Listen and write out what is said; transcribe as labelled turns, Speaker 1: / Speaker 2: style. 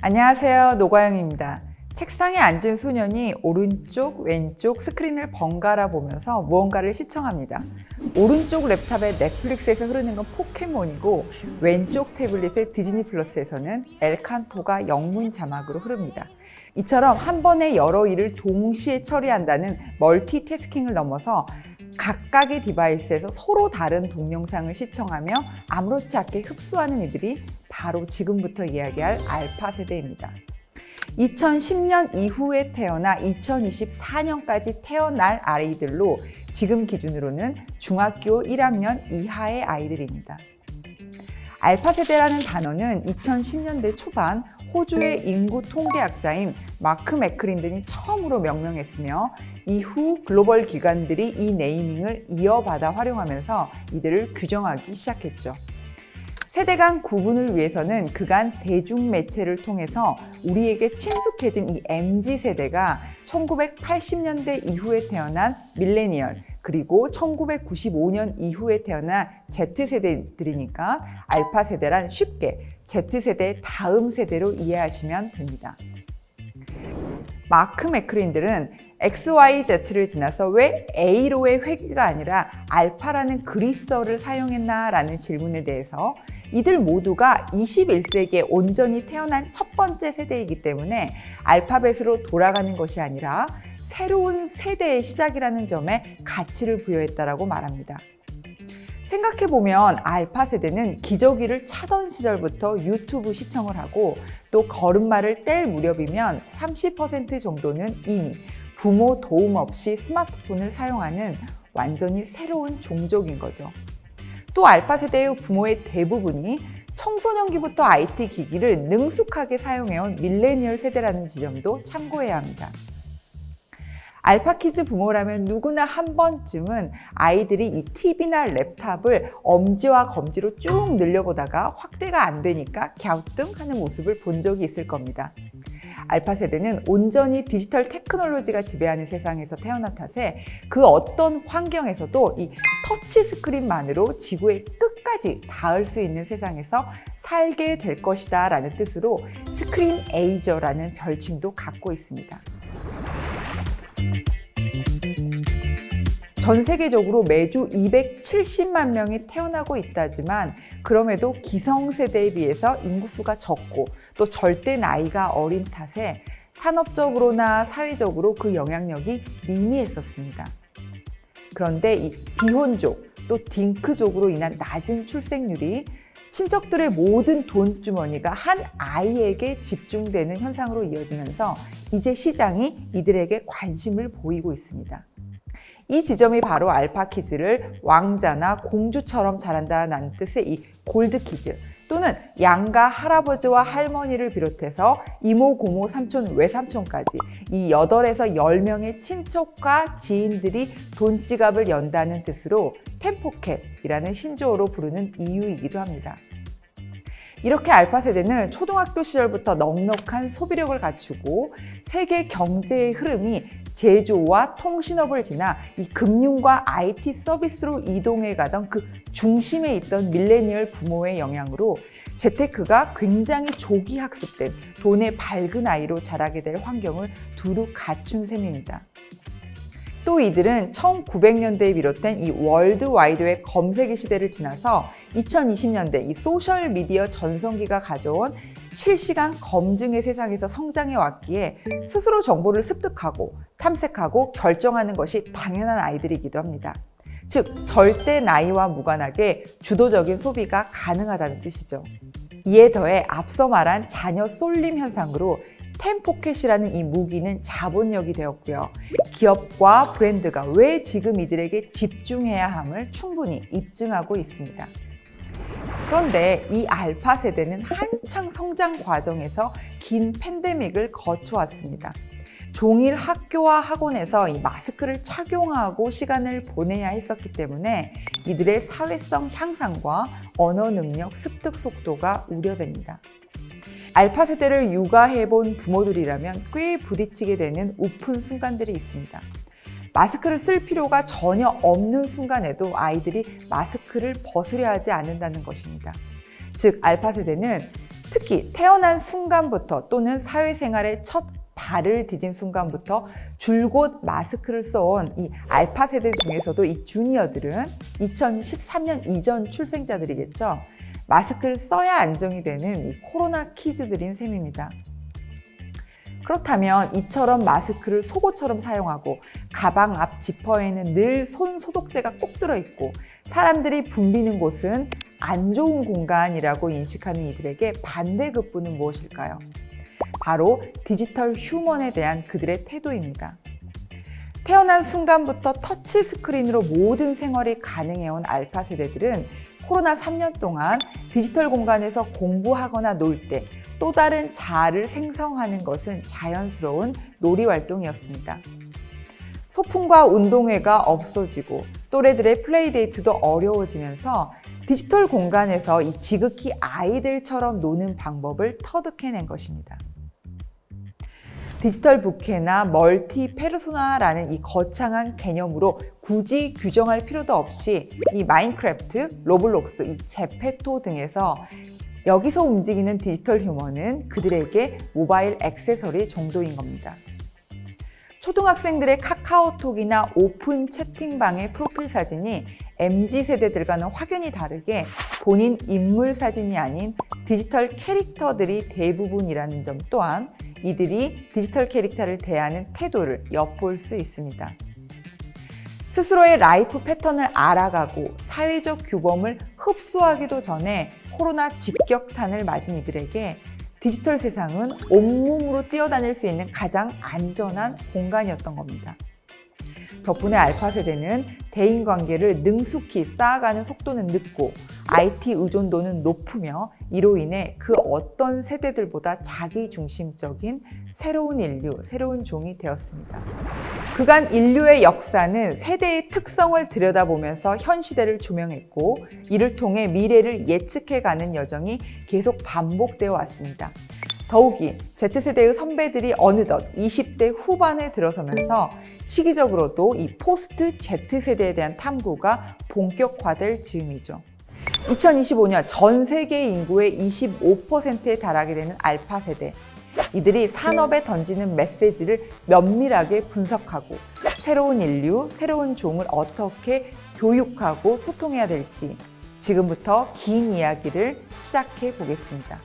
Speaker 1: 안녕하세요. 노가영입니다. 책상에 앉은 소년이 오른쪽, 왼쪽 스크린을 번갈아 보면서 무언가를 시청합니다. 오른쪽 랩탑의 넷플릭스에서 흐르는 건 포켓몬이고 왼쪽 태블릿의 디즈니 플러스에서는 엘칸토가 영문 자막으로 흐릅니다. 이처럼 한 번에 여러 일을 동시에 처리한다는 멀티태스킹을 넘어서 각각의 디바이스에서 서로 다른 동영상을 시청하며 아무렇지 않게 흡수하는 이들이 바로 지금부터 이야기할 알파 세대입니다. 2010년 이후에 태어나 2024년까지 태어날 아이들로 지금 기준으로는 중학교 1학년 이하의 아이들입니다. 알파 세대라는 단어는 2010년대 초반 호주의 인구 통계학자인 마크 맥크린든이 처음으로 명명했으며 이후 글로벌 기관들이 이 네이밍을 이어받아 활용하면서 이들을 규정하기 시작했죠. 세대 간 구분을 위해서는 그간 대중매체를 통해서 우리에게 친숙해진 이 MZ세대가 1980년대 이후에 태어난 밀레니얼, 그리고 1995년 이후에 태어난 Z세대들이니까 알파 세대란 쉽게 Z세대 다음 세대로 이해하시면 됩니다. 마크 맥크린들은 XYZ를 지나서 왜 A로의 회귀가 아니라 알파라는 그리스어를 사용했나라는 질문에 대해서 이들 모두가 21세기에 온전히 태어난 첫 번째 세대이기 때문에 알파벳으로 돌아가는 것이 아니라 새로운 세대의 시작이라는 점에 가치를 부여했다라고 말합니다. 생각해보면 알파 세대는 기저귀를 차던 시절부터 유튜브 시청을 하고 또 걸음마를 뗄 무렵이면 30% 정도는 이미 부모 도움 없이 스마트폰을 사용하는 완전히 새로운 종족인 거죠. 또 알파 세대의 부모의 대부분이 청소년기부터 IT 기기를 능숙하게 사용해온 밀레니얼 세대라는 지점도 참고해야 합니다. 알파키즈 부모라면 누구나 한 번쯤은 아이들이 이 TV나 랩탑을 엄지와 검지로 쭉 늘려보다가 확대가 안 되니까 갸우뚱하는 모습을 본 적이 있을 겁니다. 알파 세대는 온전히 디지털 테크놀로지가 지배하는 세상에서 태어난 탓에 그 어떤 환경에서도 이 터치 스크린만으로 지구의 끝까지 닿을 수 있는 세상에서 살게 될 것이다 라는 뜻으로 스크린 에이저라는 별칭도 갖고 있습니다. 전 세계적으로 매주 270만 명이 태어나고 있다지만 그럼에도 기성세대에 비해서 인구수가 적고 또 절대 나이가 어린 탓에 산업적으로나 사회적으로 그 영향력이 미미했었습니다. 그런데 이 비혼족 또 딩크족으로 인한 낮은 출생률이 친척들의 모든 돈주머니가 한 아이에게 집중되는 현상으로 이어지면서 이제 시장이 이들에게 관심을 보이고 있습니다. 이 지점이 바로 알파키즈를 왕자나 공주처럼 자란다는 뜻의 이 골드키즈 또는 양가 할아버지와 할머니를 비롯해서 이모, 고모, 삼촌, 외삼촌까지 이 8에서 10명의 친척과 지인들이 돈지갑을 연다는 뜻으로 텐포캣이라는 신조어로 부르는 이유이기도 합니다. 이렇게 알파 세대는 초등학교 시절부터 넉넉한 소비력을 갖추고 세계 경제의 흐름이 제조와 통신업을 지나 이 금융과 IT 서비스로 이동해 가던 그 중심에 있던 밀레니얼 부모의 영향으로 재테크가 굉장히 조기 학습된 돈의 밝은 아이로 자라게 될 환경을 두루 갖춘 셈입니다. 또 이들은 1900년대에 비롯된 이 월드와이드의 검색의 시대를 지나서 2020년대 이 소셜미디어 전성기가 가져온 실시간 검증의 세상에서 성장해 왔기에 스스로 정보를 습득하고 탐색하고 결정하는 것이 당연한 아이들이기도 합니다. 즉, 절대 나이와 무관하게 주도적인 소비가 가능하다는 뜻이죠. 이에 더해 앞서 말한 자녀 쏠림 현상으로 텐포켓이라는 이 무기는 자본력이 되었고요. 기업과 브랜드가 왜 지금 이들에게 집중해야 함을 충분히 입증하고 있습니다. 그런데 이 알파 세대는 한창 성장 과정에서 긴 팬데믹을 거쳐왔습니다. 종일 학교와 학원에서 이 마스크를 착용하고 시간을 보내야 했었기 때문에 이들의 사회성 향상과 언어 능력 습득 속도가 우려됩니다. 알파 세대를 육아해본 부모들이라면 꽤 부딪히게 되는 우픈 순간들이 있습니다. 마스크를 쓸 필요가 전혀 없는 순간에도 아이들이 마스크를 벗으려 하지 않는다는 것입니다. 즉, 알파 세대는 특히 태어난 순간부터 또는 사회생활의 첫 발을 디딘 순간부터 줄곧 마스크를 써온 이 알파 세대 중에서도 이 주니어들은 2013년 이전 출생자들이겠죠. 마스크를 써야 안정이 되는 이 코로나 키즈들인 셈입니다. 그렇다면 이처럼 마스크를 속옷처럼 사용하고 가방 앞 지퍼에는 늘 손 소독제가 꼭 들어있고 사람들이 붐비는 곳은 안 좋은 공간이라고 인식하는 이들에게 반대급부는 무엇일까요? 바로 디지털 휴먼에 대한 그들의 태도입니다. 태어난 순간부터 터치 스크린으로 모든 생활이 가능해온 알파 세대들은 코로나 3년 동안 디지털 공간에서 공부하거나 놀 때 또 다른 자아를 생성하는 것은 자연스러운 놀이 활동이었습니다. 소풍과 운동회가 없어지고 또래들의 플레이데이트도 어려워지면서 디지털 공간에서 이 지극히 아이들처럼 노는 방법을 터득해낸 것입니다. 디지털 부캐나 멀티 페르소나라는 이 거창한 개념으로 굳이 규정할 필요도 없이 이 마인크래프트, 로블록스, 이 제페토 등에서 여기서 움직이는 디지털 휴먼은 그들에게 모바일 액세서리 정도인 겁니다. 초등학생들의 카카오톡이나 오픈 채팅방의 프로필 사진이 MZ세대들과는 확연히 다르게 본인 인물 사진이 아닌 디지털 캐릭터들이 대부분이라는 점 또한 이들이 디지털 캐릭터를 대하는 태도를 엿볼 수 있습니다. 스스로의 라이프 패턴을 알아가고 사회적 규범을 흡수하기도 전에 코로나 직격탄을 맞은 이들에게 디지털 세상은 온몸으로 뛰어다닐 수 있는 가장 안전한 공간이었던 겁니다. 덕분에 알파 세대는 대인관계를 능숙히 쌓아가는 속도는 늦고 IT 의존도는 높으며 이로 인해 그 어떤 세대들보다 자기중심적인 새로운 인류, 새로운 종이 되었습니다. 그간 인류의 역사는 세대의 특성을 들여다보면서 현 시대를 조명했고 이를 통해 미래를 예측해가는 여정이 계속 반복되어 왔습니다. 더욱이 Z세대의 선배들이 어느덧 20대 후반에 들어서면서 시기적으로도 이 포스트 Z세대에 대한 탐구가 본격화될 즈음이죠. 2025년 전 세계 인구의 25%에 달하게 되는 알파 세대. 이들이 산업에 던지는 메시지를 면밀하게 분석하고 새로운 인류, 새로운 종을 어떻게 교육하고 소통해야 될지 지금부터 긴 이야기를 시작해 보겠습니다.